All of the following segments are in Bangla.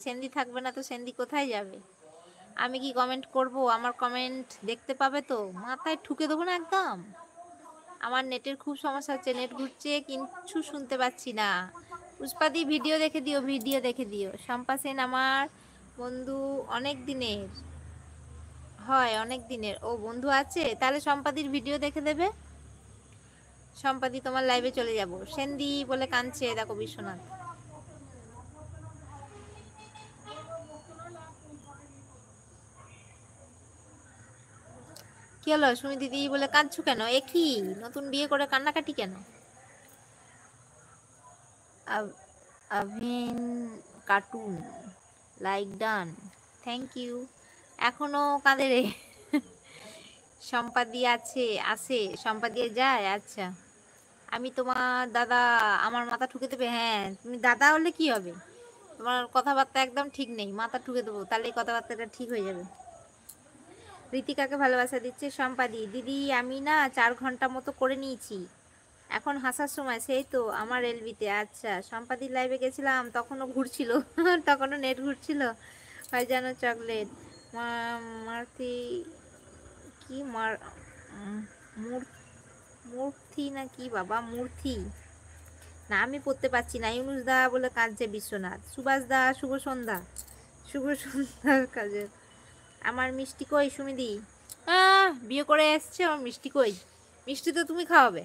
সেন্দি থাকবে না তো সেন্দি কোথায় যাবে? আমি কি কমেন্ট করব? আমার কমেন্ট দেখতে পাবে তো? মাথায় ঠুকে দেবো না একদম। আমার নেটের খুব সমস্যা হচ্ছে, নেট ঘুরছে, কিচ্ছু শুনতে পাচ্ছি না। পুষ্পাদি ভিডিও দেখে দিও, ভিডিও দেখে দিও। শম্পা সেন আমার বন্ধু অনেক দিনের হয়, অনেক দিনের। ও বন্ধু আছে, তাহলে সম্পাদির ভিডিও দেখে দেবে। সম্পাদি তোমার লাইভে চলে যাব। সেন্দি বলে কাঁদছে, দেখো বিশ্বনাথ। কি হলো সুমি দিদি বলে কাঁদছো কেন? এ কি নতুন বিয়ে করে কান্নাকাটি কেন? আভিন cartoon like done, thank you. এখনো কাঁদে রে? সম্পাদি আছে সম্পাদি যায়। আচ্ছা, আমি তোমার দাদা, আমার মাথা ঠুকে দেবে? হ্যাঁ, তুমি দাদা হলে কি হবে? তোমার কথাবার্তা একদম ঠিক নেই, মাথা ঠুকে দেবো, তাহলে কথাবার্তাটা ঠিক হয়ে যাবে। ঋতিকাকে ভালোবাসা দিচ্ছে সম্পাদি দিদি। আমি না 4 ঘন্টা মতো করে নিয়েছি, এখন হাসার সময়। সেই তো আমার এলবিতে। আচ্ছা, সম্পাদির লাইভে গেছিলাম, তখনও ঘুরছিল তখনও নেট ঘুরছিল। হয় যেন চকলেট মারতি কি মার মূর্তি না কি বাবা, মূর্তি না, আমি পড়তে পারছি না। ইউনুস দা বলে কাঁদছে বিশ্বনাথ। সুভাষ দা শুভ সন্ধ্যা। শুভ সন্ধ্যার কাজে আমার মিষ্টি কই সুমিদি? বিয়ে করে এসছে, আমার মিষ্টি কই? মিষ্টি তো তুমি খাওয়াবে।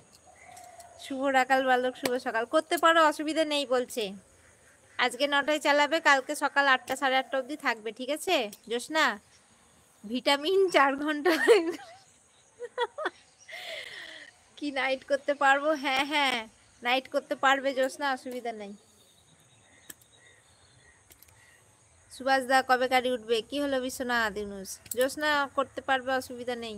শুভ রাকাল বালক, শুভ সকাল। করতে পারো, অসুবিধা নেই বলছে। আজকে 9টায় চালাবে, কালকে সকাল 8টা 8:30 অবধি থাকবে, ঠিক আছে জোসনা? ভিটামিন 4 ঘন্টা কি নাইট করতে পারবো? হ্যাঁ হ্যাঁ, নাইট করতে পারবে জোসনা, অসুবিধা নেই। সুভাষ দা কবে গাড়ি উঠবে? কি হলো বিশ্বনাথ? ইউনুস জোসনা করতে পারবে, অসুবিধা নেই।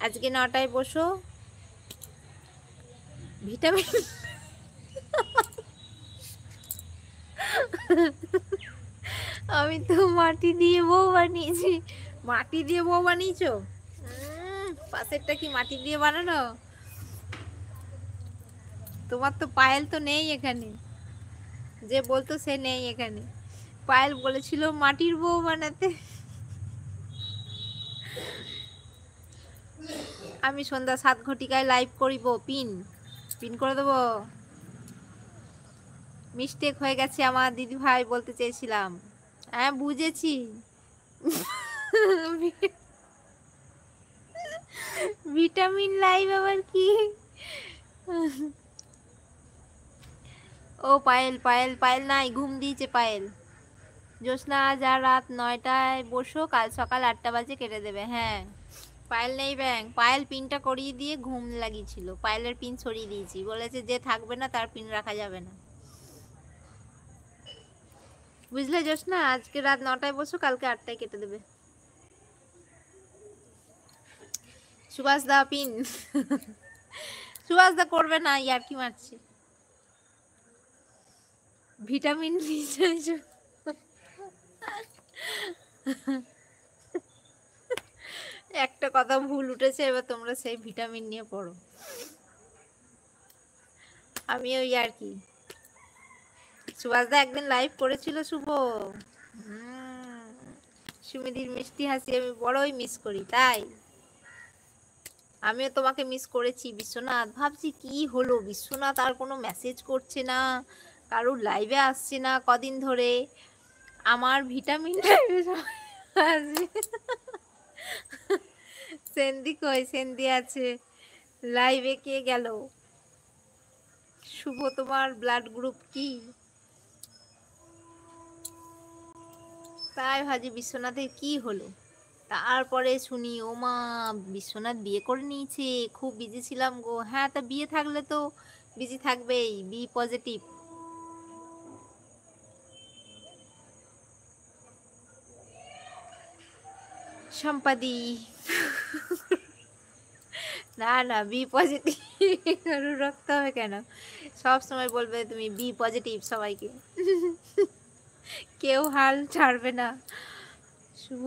আজকে 9টায় বসো, ভিটামিন আমি তো মাটি দিয়ে বউ বানিয়েছি। মাটি দিয়ে বউ বানিয়েছো? পাশেরটা কি মাটি দিয়ে বানানো? তোমার তো পায়েল তো নেই এখানে, যে বলতো সে নেই এখানে। পায়েল বলেছিল মাটির বউ বানাতে। আমি সন্ধ্যা 7 ঘটিকায় লাইভ করিব। পিন পিন করে দেবো। মিস্টেক হয়ে গেছে আমার দিদি ভাই, বলতে চেয়েছিলাম। হ্যাঁ বুঝেছি। ভিটামিন লাইভ আবার কি? ও পায়েল, পায়েল পায়েল নাই, ঘুম দিয়েছে পায়েল। জোসনা আজ আর রাত 9টায় বসো, কাল সকাল 8টা বাজে কেটে দেবে। হ্যাঁ, পায়েল নেই ব্যাং। পায়েল পিনটা করিয়ে দিয়ে ঘুম লাগিয়েছিল, পায়েলের পিন সরিয়ে দিয়েছি, বলেছে যে থাকবে না তার পিন রাখা যাবে না। বুঝলে জোসনা? আজকে রাত 9টায় বসো, কালকে 8টায় কেটে দেবে। সুভাষ দা পিন সুভাষ দা করবে না, ইয়ার্কি মারছি। ভিটামিন একটা কথা ভুল উঠেছে, এবার তোমরা সেই ভিটামিন নিয়ে পড়ো। আমি ওই আর কি, সুভাষদা একদিন লাইভ করেছিল শুভ। সুমিদির মিষ্টি হাসি আমি বড়ই মিস করি। তাই আমিও তোমাকে মিস করেছি বিশ্বনাথ। ভাবছি কি হলো, বিশ্বনাথ আর কোনো মেসেজ করছে না, কারোর লাইভে আসছে না কদিন ধরে। আমার ভিটামিন আসবে। সেন্দি কই? সেন্দি আছে লাইভে। কে গেল? শুভ তোমার ব্লাড গ্রুপ কি? তাই ভাজি বিশ্বনাথের কি হলো। তারপরে শুনি ও মা, বিশ্বনাথ বিয়ে করে নিয়েছে। খুব বিজি ছিলাম গো। হ্যাঁ, তা বিয়ে থাকলে তো বিজি থাকবেই, বি পজিটিভ। সম্পাদি না না, বি পজিটিভ রাখতে হবে কেন? সব সময় বলবে তুমি বি পজিটিভ সবাইকে, কেউ হাল ছাড়বে না। শুভ